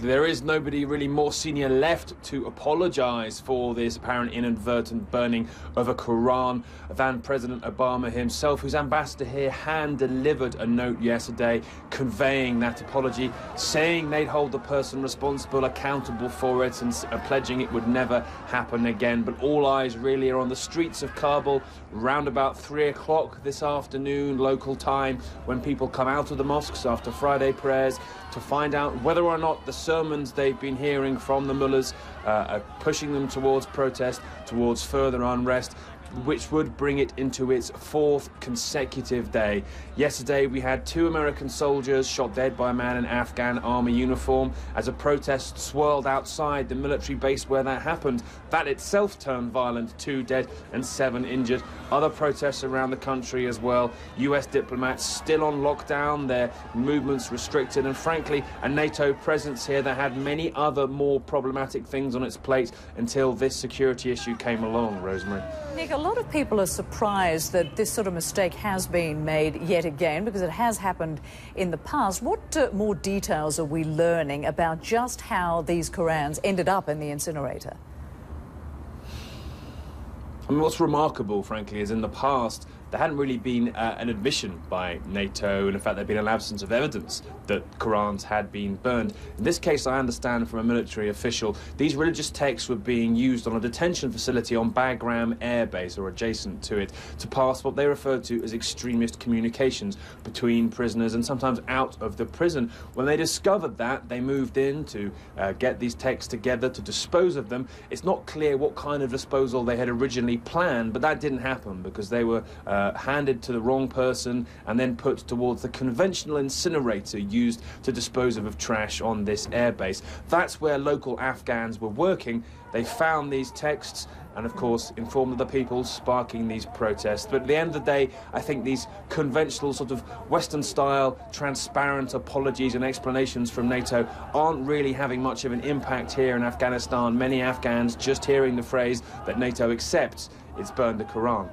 There is nobody really more senior left to apologise for this apparent inadvertent burning of a Quran than President Obama himself, whose ambassador here hand-delivered a note yesterday conveying that apology, saying they'd hold the person responsible accountable for it and pledging it would never happen again. But all eyes really are on the streets of Kabul round about 3 o'clock this afternoon, local time, when people come out of the mosques after Friday prayers to find out whether or not the sermons they've been hearing from the mullahs are pushing them towards protest, towards further unrest, which would bring it into its 4th consecutive day. Yesterday we had 2 American soldiers shot dead by a man in Afghan army uniform as a protest swirled outside the military base where that happened. That itself turned violent, 2 dead and 7 injured. Other protests around the country as well. US diplomats still on lockdown, their movements restricted, and frankly a NATO presence here that had many other more problematic things on its plate until this security issue came along, Rosemary. Nick, a lot of people are surprised that this sort of mistake has been made yet again, because it has happened in the past. What more details are we learning about just how these Qurans ended up in the incinerator? I mean, what's remarkable, frankly, is in the past there hadn't really been an admission by NATO, and in fact there'd been an absence of evidence that Qurans had been burned. In this case, I understand from a military official, these religious texts were being used on a detention facility on Bagram Air Base, or adjacent to it, to pass what they referred to as extremist communications between prisoners and sometimes out of the prison. When they discovered that, they moved in to get these texts together to dispose of them. It's not clear what kind of disposal they had originally planned, but that didn't happen because they were handed to the wrong person and then put towards the conventional incinerator used to dispose of trash on this airbase. That's where local Afghans were working. They found these texts and, of course, informed the people, sparking these protests. But at the end of the day, I think these conventional sort of Western-style, transparent apologies and explanations from NATO aren't really having much of an impact here in Afghanistan. Many Afghans just hearing the phrase that NATO accepts it's burned the Quran.